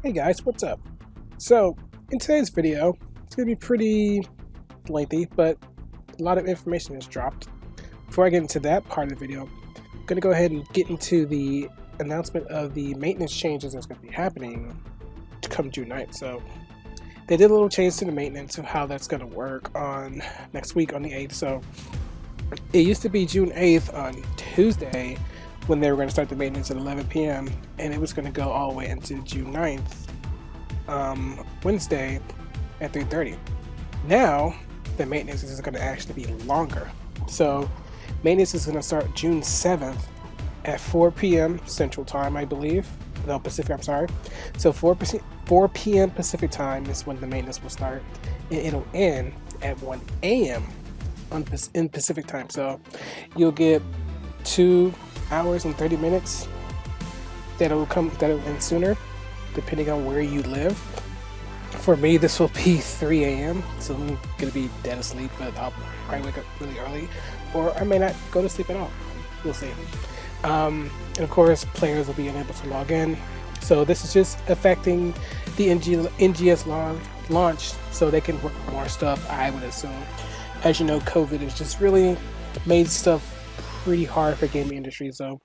Hey guys, what's up? So, in today's video, it's going to be pretty lengthy, but a lot of information is dropped. Before I get into that part of the video, I'm going to go ahead and get into the announcement of the maintenance changes that's going to be happening to come June 9th. So, they did a little change to the maintenance of how that's going to work on next week on the 8th. So, it used to be June 8th on Tuesday when they were going to start the maintenance at 11 p.m. and it was going to go all the way into June 9th, Wednesday at 3:30. Now the maintenance is going to actually be longer. So maintenance is going to start June 7th at 4 p.m. Central Time, I believe. No, Pacific, I'm sorry. So 4 p.m. Pacific Time is when the maintenance will start, and it'll end at 1 a.m. in Pacific Time. So you'll get 2 hours and 30 minutes that'll end sooner depending on where you live. For me, this will be 3 a.m. so I'm gonna be dead asleep, but I'll probably wake up really early, or I may not go to sleep at all. We'll see. And of course, players will be unable to log in, so this is just affecting the NGS launch so they can work more stuff, I would assume. As you know, COVID has just really made stuff pretty hard for gaming industry, so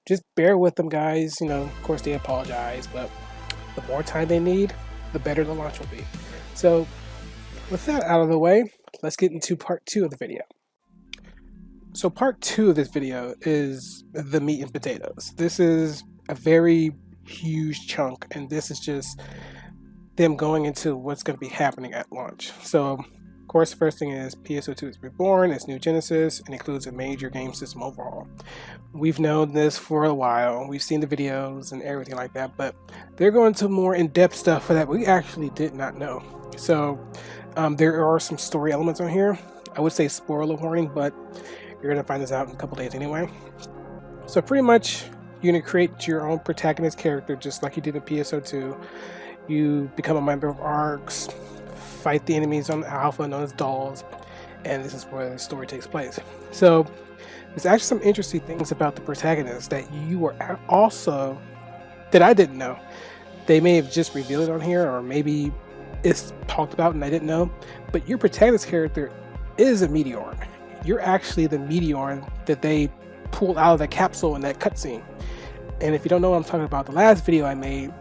just bear with them, guys. Of course they apologize, but the more time they need, the better the launch will be. So with that out of the way, let's get into part 2 of the video. So part 2 of this video is the meat and potatoes. This is a very huge chunk, and this is just them going into what's going to be happening at launch. So of course, the first thing is PSO2 is Reborn, it's new Genesis, and includes a major game system overhaul. We've known this for a while, we've seen the videos and everything like that, but they're going to more in-depth stuff for that we actually did not know. So there are some story elements on here. I would say spoiler warning, but you're going to find this out in a couple days anyway. So pretty much, you're going to create your own protagonist character just like you did in PSO2. You become a member of ARCs, fight the enemies on the alpha known as dolls, and this is where the story takes place. So there's actually some interesting things about the protagonist that you were also that I didn't know. They may have just revealed it on here, or maybe it's talked about and I didn't know, but your protagonist character is a meteor. You're actually the meteor that they pulled out of the capsule in that cutscene. And if you don't know what I'm talking about, the last video I made,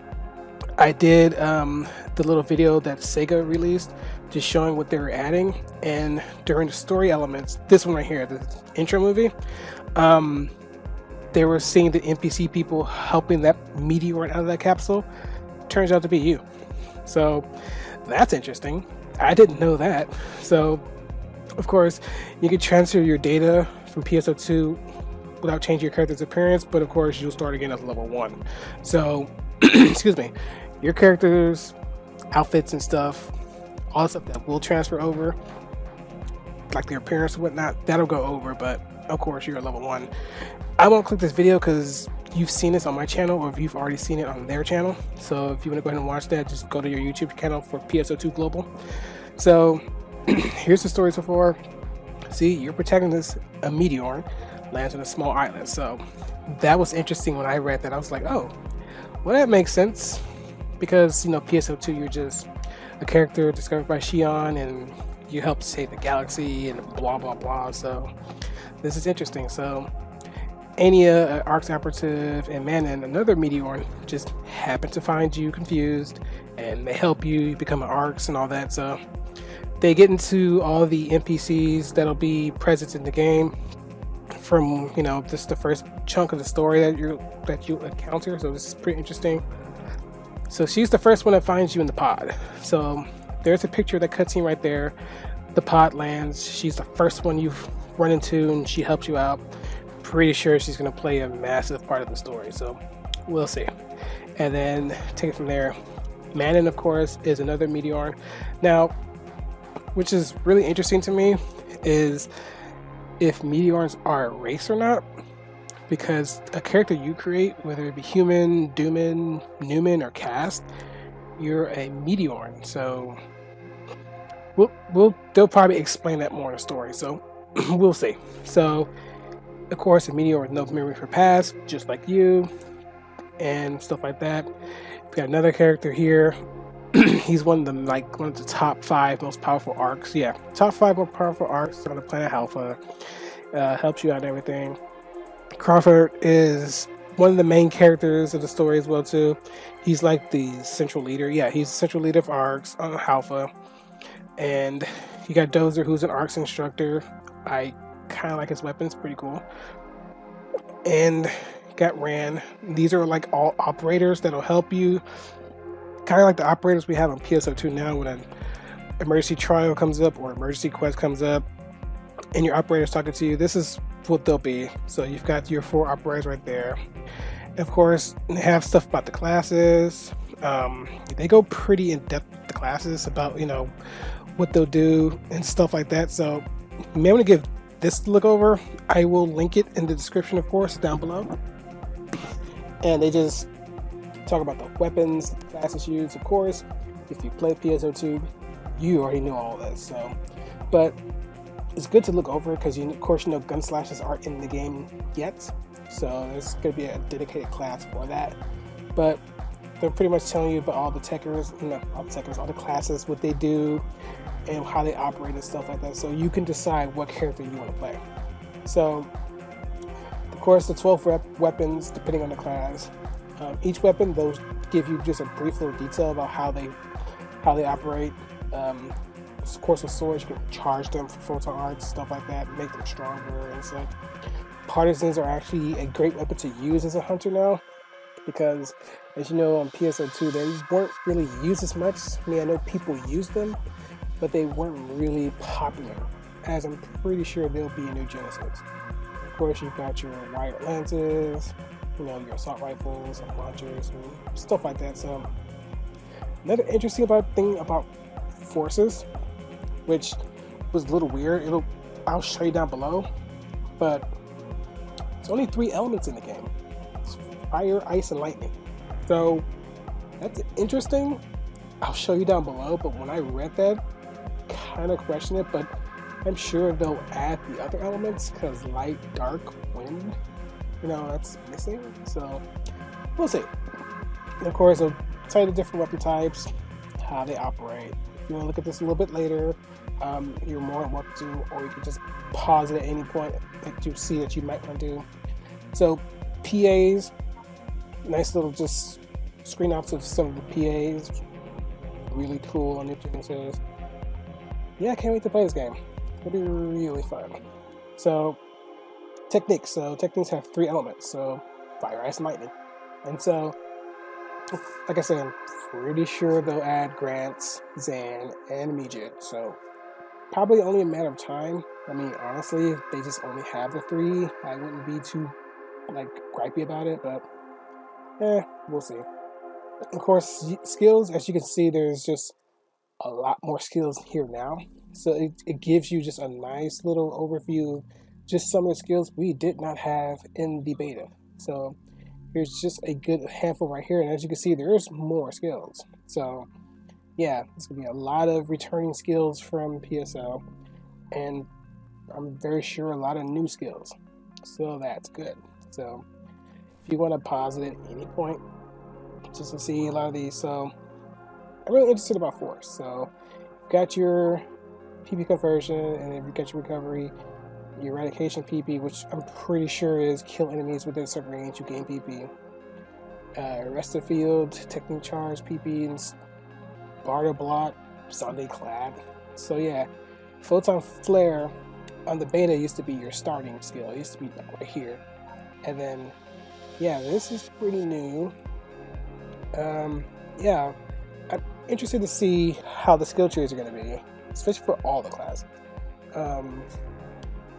I did the little video that Sega released, just showing what they were adding, and during the story elements, this one right here, the intro movie, they were seeing the NPC people helping that meteor out of that capsule. Turns out to be you. So that's interesting. I didn't know that. So of course, you can transfer your data from PSO2 without changing your character's appearance, but of course you'll start again at level 1. So excuse me, your character's outfits and stuff, all the stuff that will transfer over, like their appearance and whatnot, that'll go over, but of course you're at level 1. I won't click this video because you've seen this on my channel, or if you've already seen it on their channel. So if you want to go ahead and watch that, just go to your YouTube channel for PSO2 Global. So here's the story so far. See, your protagonist, a meteor, lands on a small island. So that was interesting when I read that. I was like, oh, well, that makes sense, because PSO2, you're just a character discovered by Shion and you help save the galaxy and blah blah blah. So this is interesting. So Anya, an ARC's operative, and Manon, another meteor, just happen to find you confused, and they help you become an ARCs and all that. So they get into all the NPCs that'll be present in the game from just the first chunk of the story that you encounter. So this is pretty interesting. So she's the first one that finds you in the pod. So there's a picture of that cutscene right there. The pod lands. She's the first one you've run into, and she helps you out. Pretty sure she's going to play a massive part of the story. So we'll see. And then take it from there. Manon, of course, is another meteor. Now, which is really interesting to me, is if meteors are a race or not. Because a character you create, whether it be human, Dooman, Newman, or Cast, you're a meteor. So they'll probably explain that more in the story. So we'll see. So of course, a meteor with no memory for past, just like you. and stuff like that. We've got another character here. He's one of the top 5 most powerful arcs. Yeah, top 5 most powerful arcs on the planet Alpha. Helps you out and everything. Crawford is one of the main characters of the story as well too. He's like the central leader. Yeah, he's the central leader of arcs on Alpha. And you got Dozer, who's an arcs instructor. I kind of like his weapons, pretty cool. And got Ran. These are like all operators that'll help you, kind of like the operators we have on PSO2 now. When an emergency trial comes up or emergency quest comes up and your operator's talking to you, this is what they'll be. So you've got your 4 operators right there. And of course, they have stuff about the classes. They go pretty in depth with the classes about, what they'll do and stuff like that. So you may want to give this a look over. I will link it in the description, of course, down below. And they just talk about the weapons, the classes used. Of course, if you play PSO2, you already know all this. So, but it's good to look over because of course, gun slashes aren't in the game yet. So there's going to be a dedicated class for that. But they're pretty much telling you about all the techers, all the classes, what they do, and how they operate and stuff like that. So you can decide what character you want to play. So, of course, the 12 weapons, depending on the class. Each weapon, those give you just a brief little detail about how they operate. Of course, with swords, you can charge them for photon arts, stuff like that, make them stronger and such. Partisans are actually a great weapon to use as a hunter now, because as you know, on PSO2 they weren't really used as much. I mean, I know people use them, but they weren't really popular, as I'm pretty sure they'll be in New Genesis. Of course, you've got your wired lances, your assault rifles and launchers and stuff like that. So another interesting thing about forces, which was a little weird, I'll show you down below, but there's only 3 elements in the game. It's fire, ice, and lightning. So that's interesting. I'll show you down below, but when I read that, kind of questioned it, but I'm sure they'll add the other elements, because light, dark, wind, that's missing. So we'll see. And of course, I'll tell you the different weapon types, how they operate. If you want to look at this a little bit later, you're more than welcome to, or you can just pause it at any point that you see that you might want to do. So PAs, nice little just screen outs of some of the PAs, really cool on New Genesis. Yeah, I can't wait to play this game. It'll be really fun. So techniques. So techniques have 3 elements. So fire, ice, and lightning. And so, like I said, I'm pretty sure they'll add Grants, Zan, and Mijit. So probably only a matter of time. I mean, honestly, if they just only have the 3, I wouldn't be too gripey about it, but we'll see. Of course, skills, as you can see, there's just a lot more skills here now. So it gives you just a nice little overview of just some of the skills we did not have in the beta. So here's just a good handful right here, and as you can see, there's more skills. So yeah, it's gonna be a lot of returning skills from PSO, and I'm very sure a lot of new skills. So that's good. So if you want to pause it at any point just to see a lot of these. So I'm really interested about force. So you've got your PP conversion, and then you've got your recovery, your eradication PP, which I'm pretty sure is kill enemies within a certain range, you gain PP. Rest of field, technique charge, PP, and barter block, Sunday clad. So yeah, photon flare on the beta used to be your starting skill. It used to be right here. And then, yeah, this is pretty new. Yeah, I'm interested to see how the skill trees are going to be, especially for all the classes.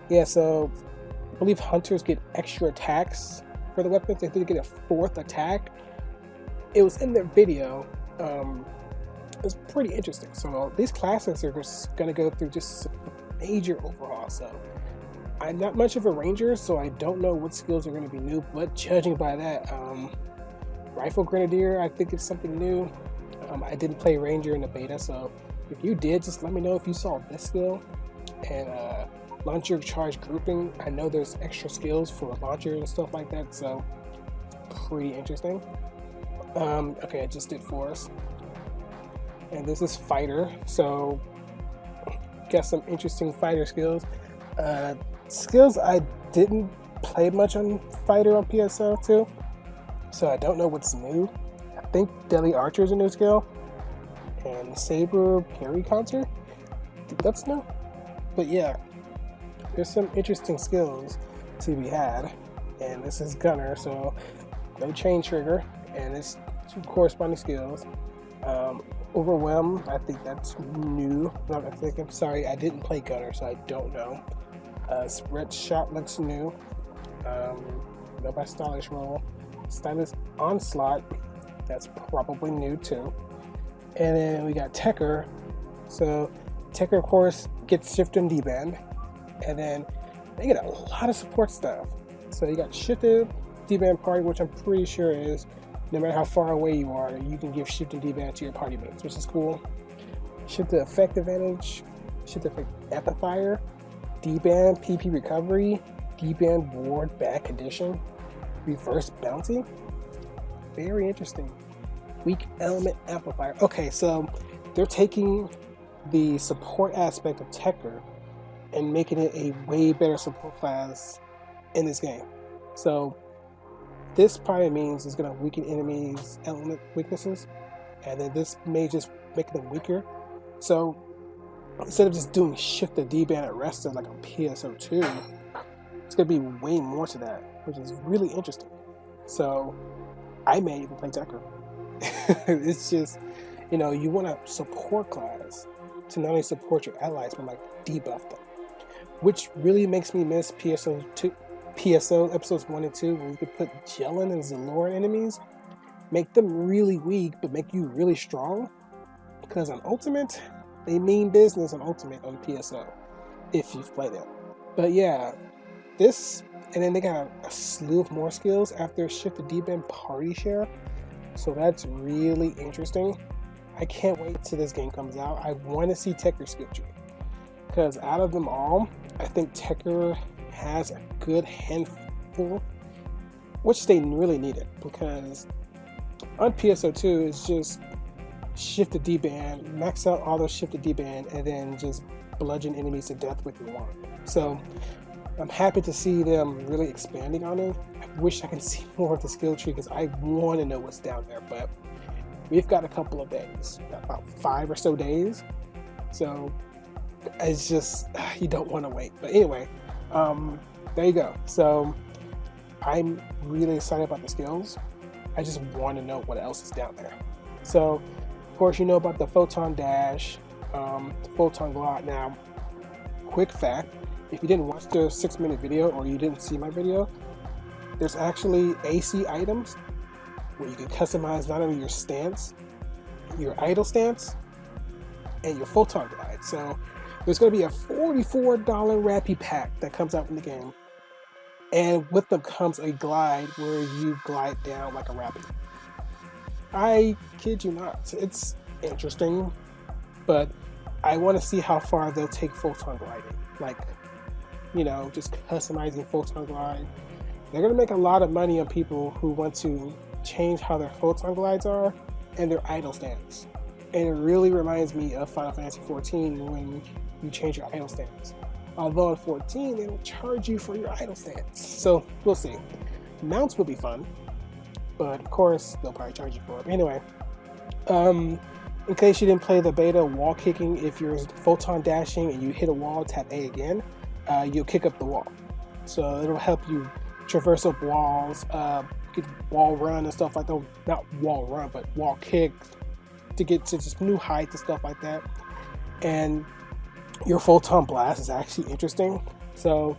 Yeah, so I believe hunters get extra attacks for the weapons. They did get a 4th attack. It was in their video. It was pretty interesting. So these classes are just going to go through just a major overhaul. So I'm not much of a ranger, so I don't know what skills are going to be new, but judging by that, rifle grenadier, I think it's something new. I didn't play ranger in the beta, so if you did, just let me know if you saw this skill. And launcher charge grouping, I know there's extra skills for launchers and stuff like that, so pretty interesting. Okay, I just did Forest. And this is Fighter, so got some interesting fighter skills. Skills I didn't play much on Fighter on PSO2, so I don't know what's new. I think Deadly Archer is a new skill, and Saber Parry Counter, I think that's new. But yeah, there's some interesting skills to be had, and this is Gunner, so no chain trigger, and it's 2 corresponding skills. Overwhelm, I think that's new. I'm sorry, I didn't play Gunner, so I don't know. Spread Shot looks new. Go by Stylish Roll. Stylish Onslaught, that's probably new too. And then we got Tekker. So Tekker, of course, gets Shift and D-Band. And then they get a lot of support stuff. So you got Shifted D-Band Party, which I'm pretty sure is no matter how far away you are, you can give Shift and D-Band to your party mates, which is cool. Shift the Effect Advantage, Shift the Effect Amplifier, D-Band PP Recovery, D-Band Ward Bad Condition, Reverse Bounty. Very interesting. Weak Element Amplifier. Okay, so they're taking the support aspect of Tekker and making it a way better support class in this game. So this probably means it's going to weaken enemies' element weaknesses, and then this may just make them weaker. So instead of just doing Shift the D-Band at rest like on PSO2, it's going to be way more to that, which is really interesting. So I may even play Tekker. It's just, you know, you want a support class to not only support your allies, but like debuff them, which really makes me miss PSO episodes 1 and 2, where you could put Jellin and Zalora enemies, make them really weak, but make you really strong. Because on Ultimate, they mean business on Ultimate on PSO, if you've played it. But yeah, this, and then they got a slew of more skills after Shift the D-Band Party Share. So that's really interesting. I can't wait till this game comes out. I want to see Tekker's skill tree. Because out of them all, I think Tekker has a good handful, which they really needed, because on PSO2 it's just Shift the D-Band, max out all those Shift the D-Band, and then just bludgeon enemies to death with your wand. So I'm happy to see them really expanding on it. I wish I could see more of the skill tree because I want to know what's down there, but we've got a couple of days, about 5 or so days, so it's just, you don't want to wait. But anyway, there you go. So I'm really excited about the skills. I just want to know what else is down there. So of course you know about the Photon Dash, the Photon Glide. Now, quick fact, if you didn't watch the 6-minute video or you didn't see my video, there's actually AC items where you can customize not only your stance, your idle stance, and your Photon Glide. So there's going to be a $44 Rappy pack that comes out in the game, and with them comes a glide where you glide down like a Rappy. I kid you not, it's interesting, but I want to see how far they'll take Photon Gliding. Like, you know, just customizing Photon Glide. They're going to make a lot of money on people who want to change how their Photon Glides are and their idle stance. And it really reminds me of Final Fantasy XIV when you change your idle stance. Although in 14, they will charge you for your idle stance. So we'll see. Mounts will be fun, but of course, they'll probably charge you for it. Anyway, in case you didn't play the beta, wall kicking, if you're photon dashing and you hit a wall, tap A again, you'll kick up the wall. So it'll help you traverse up walls, get wall run and stuff like that. Not wall run, but wall kick to get to just new heights and stuff like that. And your photon blast is actually interesting. So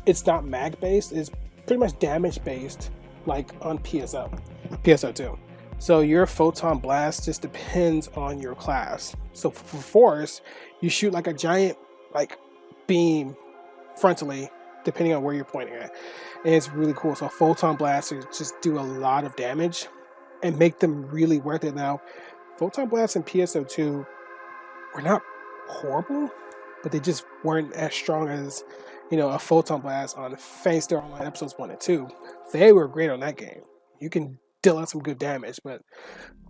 it's not mag based, it's pretty much damage based, like on PSO2. So your photon blast just depends on your class. So for Force, you shoot like a giant beam frontally, depending on where you're pointing at. And it's really cool. So photon blasters just do a lot of damage and make them really worth it. Now, photon blasts in PSO2 were not horrible, but they just weren't as strong as a photon blast on Phase Star Online episodes 1 and 2. They were great on that game. You can deal out some good damage, but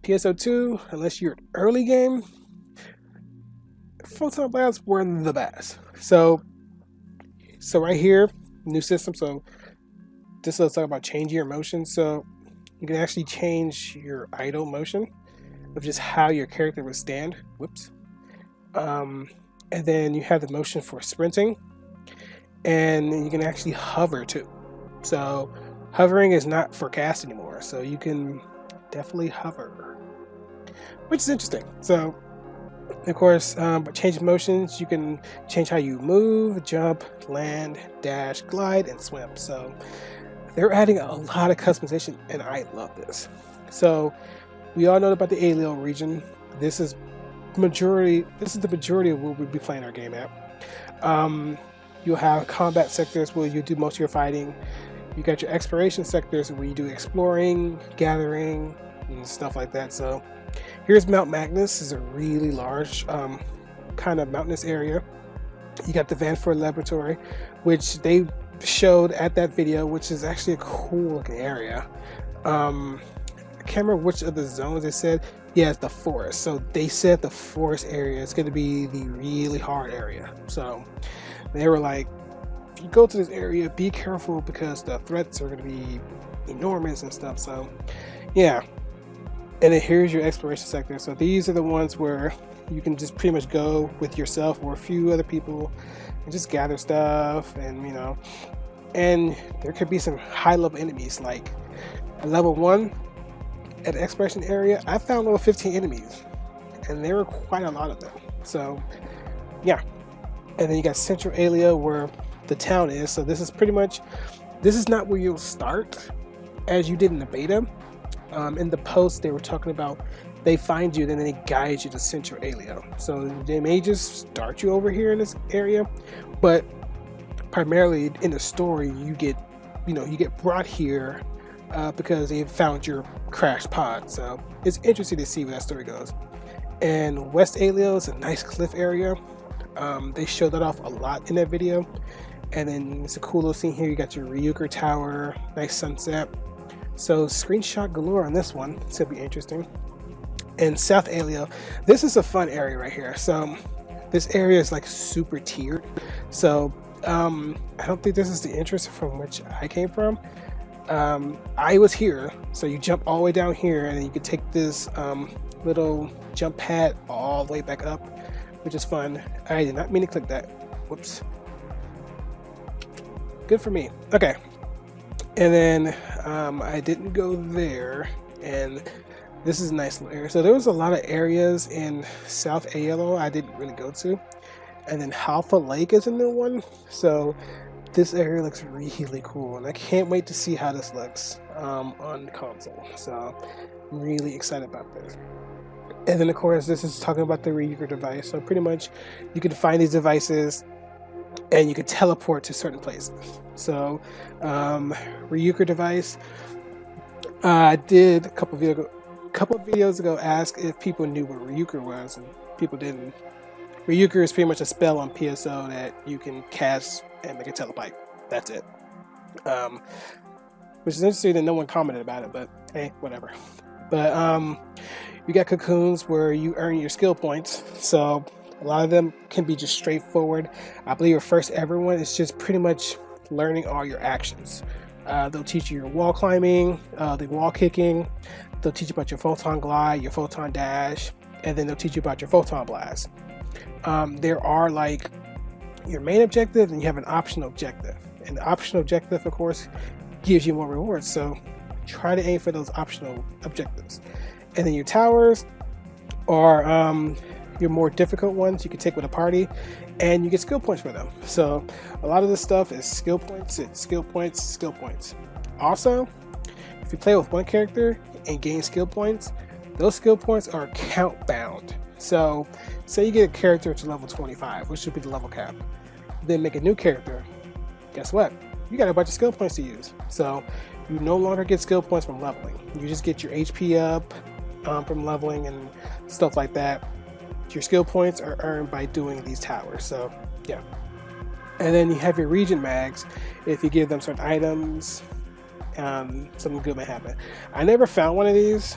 PSO2, unless you're an early game, photon blasts were the best. So right here, new system. So this is talking about changing your motion. So you can actually change your idle motion of just how your character would stand. Whoops. And then you have the motion for sprinting, and you can actually hover too. So hovering is not for cast anymore. So you can definitely hover, which is interesting. So of course, by changing motions, you can change how you move, jump, land, dash, glide, and swim. So they're adding a lot of customization, and I love this. So we all know about the Alio region. This is the majority of where we'll be playing our game at. You'll have combat sectors where you do most of your fighting. You got your exploration sectors where you do exploring, gathering, and stuff like that. So here's Mount Magnus. Is a really large kind of mountainous area. You got the Vanford Laboratory, which they showed at that video, which is actually a cool looking area. I can't remember which of the zones they said. Yeah, it's the forest. So they said the forest area is going to be the really hard area. So they were like, if you go to this area, be careful because the threats are going to be enormous and stuff. So yeah. And then here's your exploration sector. So these are the ones where you can just pretty much go with yourself or a few other people and just gather stuff, and and there could be some high level enemies. Like at level 1 at the exploration area, I found level 15 enemies, and there were quite a lot of them. So yeah. And then you got Central Alio where the town is. So this is not where you'll start as you did in the beta. In the post, they were talking about they find you, then they guide you to Central Alio. So they may just start you over here in this area, but primarily in the story, you get brought here because they found your crashed pod. So it's interesting to see where that story goes. And West Alio is a nice cliff area. They showed that off a lot in that video. And then it's a cool little scene here. You got your Ryuker Tower, nice sunset. So screenshot galore on this one. It's gonna be interesting. And South Alio, this is a fun area right here. So this area is like super tiered. So I don't think this is the entrance from which I came from. I was here, so you jump all the way down here, and then you can take this little jump pad all the way back up, which is fun. I did not mean to click that. Whoops. Good for me. Okay. And then I didn't go there, and this is a nice little area. So there was a lot of areas in South Alio I didn't really go to. And then Halfa Lake is a new one. So this area looks really cool, and I can't wait to see how this looks on the console. So I'm really excited about this. And then of course this is talking about the Ryuker device. So pretty much you can find these devices and you can teleport to certain places. So Ryuker device, I did a couple of videos ago ask if people knew what Ryuker was, and people didn't. Ryuker is pretty much a spell on PSO that you can cast and make a teleport. That's it. Which is interesting that no one commented about it, but hey, whatever. But you got cocoons where you earn your skill points. So a lot of them can be just straightforward. I believe your first ever one is just pretty much learning all your actions. They'll teach you your wall climbing, the wall kicking. They'll teach you about your photon glide, your photon dash, and then they'll teach you about your photon blast. There are like your main objective, and you have an optional objective. And the optional objective, of course, gives you more rewards. So try to aim for those optional objectives. And then your towers are your more difficult ones you can take with a party, and you get skill points for them. So a lot of this stuff is skill points, skill points, skill points. Also, if you play with one character and gain skill points, those skill points are count bound. So say you get a character to level 25, which should be the level cap, then make a new character. Guess what? You got a bunch of skill points to use. So you no longer get skill points from leveling. You just get your HP up from leveling and stuff like that. Your skill points are earned by doing these towers. So yeah. And then you have your region mags. If you give them certain items, something good may happen. I never found one of these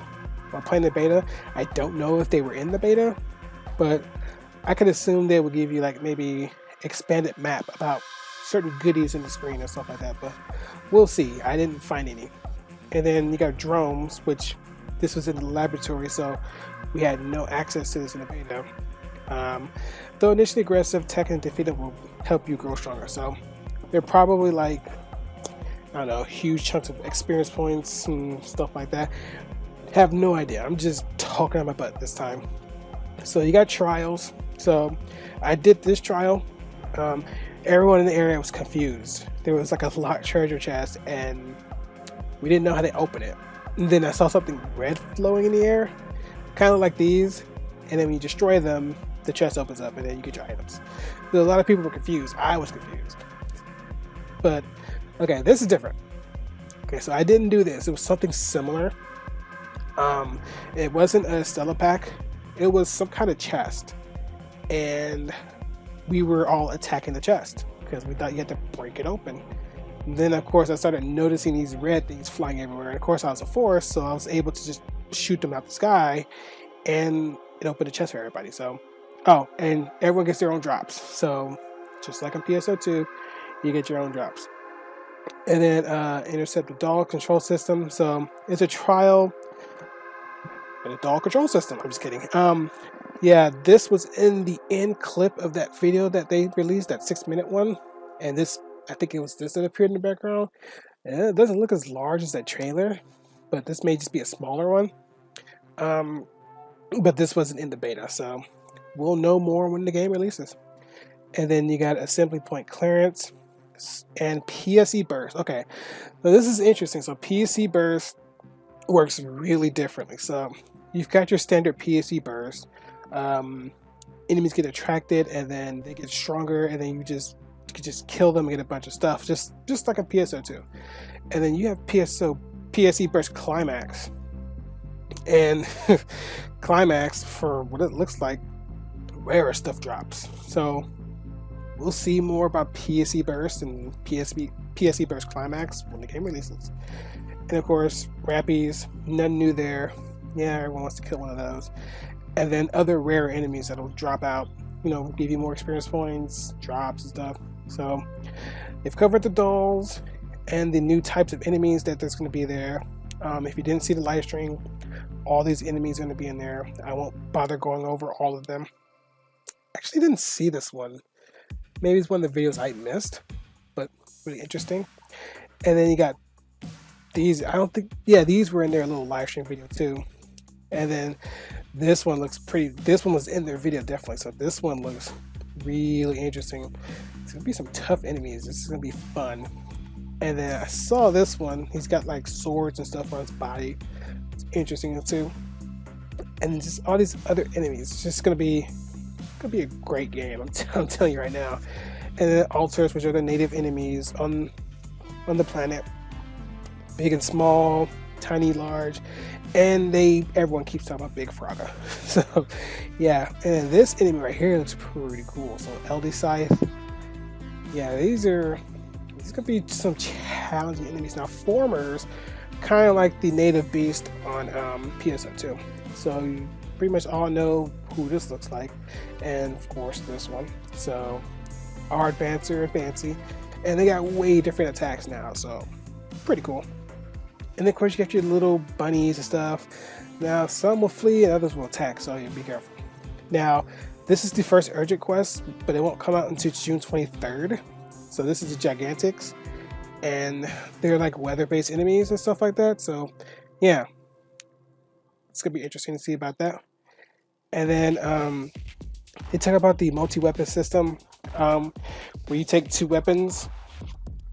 while playing the beta. I don't know if they were in the beta, but I could assume they would give you like maybe expanded map about certain goodies in the screen and stuff like that, but we'll see. I didn't find any. And then you got drones, which this was in the laboratory, so we had no access to this in the beta. Though initially aggressive, tech and defeated will help you grow stronger. So they're probably like, I don't know, huge chunks of experience points and stuff like that. Have no idea. I'm just talking on my butt this time. So you got trials. So I did this trial. Everyone in the area was confused. There was like a locked treasure chest and we didn't know how to open it. And then I saw something red flowing in the air, kind of like these. And then when you destroy them, the chest opens up and then you get your items. So a lot of people were confused. I was confused. But okay, this is different. Okay, so I didn't do this. It was something similar. It wasn't a Stella pack. It was some kind of chest. And we were all attacking the chest because we thought you had to break it open. And then of course I started noticing these red things flying everywhere. And of course I was a force, so I was able to just shoot them out the sky and it opened the chest for everybody. So, oh, and everyone gets their own drops. So just like in PSO2, you get your own drops. And then intercept the doll control system. So it's a trial in a doll control system. I'm just kidding. Yeah, this was in the end clip of that video that they released, that 6-minute one. And this, I think it was this that appeared in the background. And it doesn't look as large as that trailer, but this may just be a smaller one. But this wasn't in the beta, so we'll know more when the game releases. And then you got assembly point clearance and PSE burst. Okay, so this is interesting. So PSE burst works really differently. So you've got your standard PSE burst. Enemies get attracted and then they get stronger, and then you can just kill them and get a bunch of stuff, just like a PSO2. And then you have PSE burst climax, and climax, for what it looks like, rare stuff drops. So we'll see more about PSE burst and PSE burst climax when the game releases. And of course, Rappies, nothing new there. Yeah, everyone wants to kill one of those. And then other rare enemies that'll drop out, you know, give you more experience points, drops and stuff. So they've covered the dolls and the new types of enemies that there's going to be there. If you didn't see the live stream, all these enemies are going to be in there. I won't bother going over all of them. Actually didn't see this one. Maybe it's one of the videos I missed, but really interesting. And then you got these. I don't think, yeah, these were in their little live stream video too. And then this one looks pretty, this one was in their video definitely, so this one looks really interesting. It's gonna be some tough enemies. This is gonna be fun. And then I saw this one, he's got like swords and stuff on his body. It's interesting too. And just all these other enemies. It's just gonna be a great game. I'm telling you right now. And then altars, which are the native enemies on the planet, big and small, tiny, large, and everyone keeps talking about Big Frogger. So yeah, and this enemy right here looks pretty cool. So LD Scythe, yeah, these gonna be some challenging enemies. Now formers, kind of like the native beast on PSO2. So you pretty much all know who this looks like, and of course this one. So our Advancer and Fancy, and they got way different attacks now, so pretty cool. And then of course you got your little bunnies and stuff. Now some will flee and others will attack, so you be careful. Now this is the first urgent quest, but it won't come out until June 23rd. So this is the Gigantics, and they're like weather-based enemies and stuff like that. So yeah, it's gonna be interesting to see about that. And then they talk about the multi-weapon system, where you take 2 weapons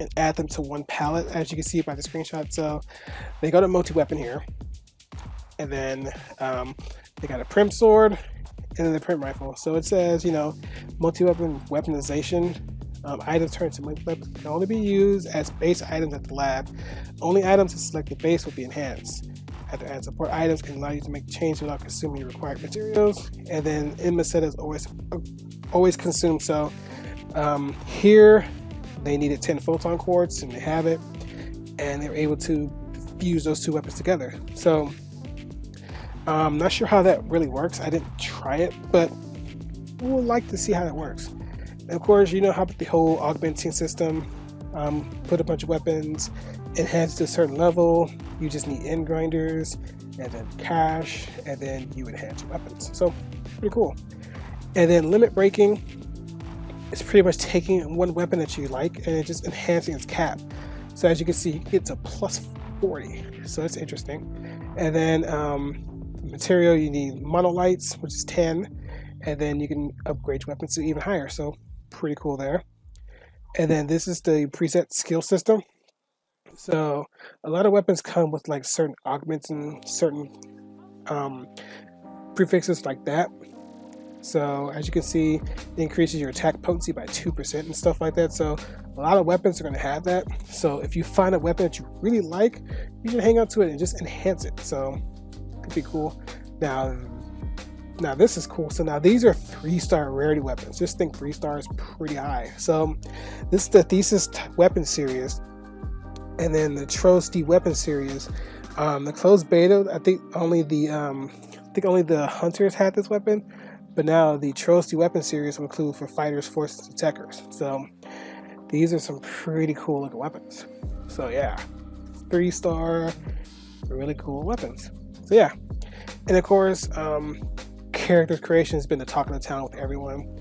and add them to one palette, as you can see by the screenshot. So they got a multi-weapon here, and then they got a Prim sword and then the Prim rifle. So it says, you know, multi-weapon weaponization. Items turned to multi-weapons can only be used as base items at the lab. Only items that select the base will be enhanced. After add support items can allow you to make changes without consuming required materials. And then Inma said is always consumed. So Here, they needed 10 photon quartz, and they have it, and they were able to fuse those two weapons together. So, I'm not sure how that really works. I didn't try it, but we'll like to see how that works. And of course, you know how the whole augmenting system, put a bunch of weapons, enhance to a certain level, you just need end grinders, and then cash, and then you enhance your weapons. So, pretty cool. And then limit breaking is pretty much taking one weapon that you like and just enhancing its cap. So as you can see, you can get to plus 40. So that's interesting. And then material, you need monolights, which is 10, and then you can upgrade your weapons to even higher. So pretty cool there. And then this is the preset skill system. So a lot of weapons come with like certain augments and certain prefixes like that. So as you can see, it increases your attack potency by 2% and stuff like that. So a lot of weapons are going to have that. So if you find a weapon that you really like, you should hang on to it and just enhance it. So it could be cool. Now this is cool. So now these are 3-star rarity weapons. Just think 3 stars pretty high. So this is the Thesis weapon series, and then the Trusty weapon series. The closed beta, I think only the hunters had this weapon. But now the Trusty weapon series will include for fighters, forces, and techers. So these are some pretty cool looking weapons. So yeah, 3-star, really cool weapons. So yeah, and of course, character creation has been the talk of the town with everyone.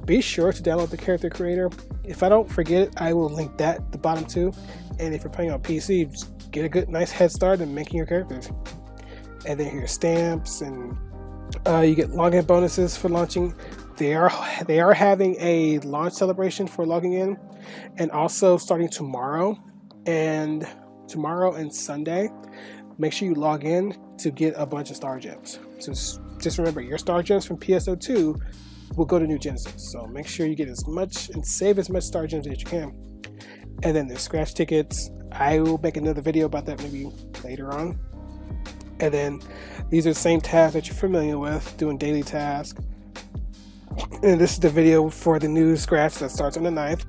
Be sure to download the character creator. If I don't forget it, I will link that at the bottom too. And if you're playing on PC, just get a good, nice head start in making your characters. And then here's stamps, and you get login bonuses for launching. They are having a launch celebration for logging in, and also starting tomorrow and Sunday. Make sure you log in to get a bunch of star gems. So just remember, your star gems from PSO2 will go to New Genesis. So make sure you get as much and save as much star gems as you can. And then there's scratch tickets. I will make another video about that maybe later on. And then these are the same tasks that you're familiar with, doing daily tasks. And this is the video for the new scratch that starts on the 9th.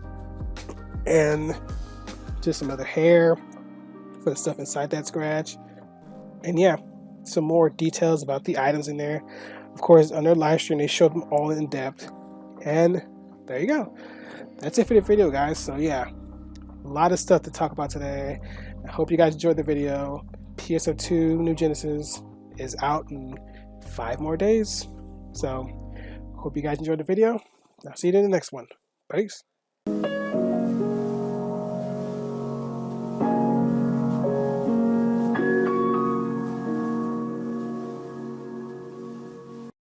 And just some other hair for the stuff inside that scratch. And yeah, some more details about the items in there. Of course, on their live stream, they showed them all in depth. And there you go. That's it for the video, guys. So yeah, a lot of stuff to talk about today. I hope you guys enjoyed the video. PSO2 New Genesis is out in 5 more days. So hope you guys enjoyed the video. I'll see you in the next one. Peace.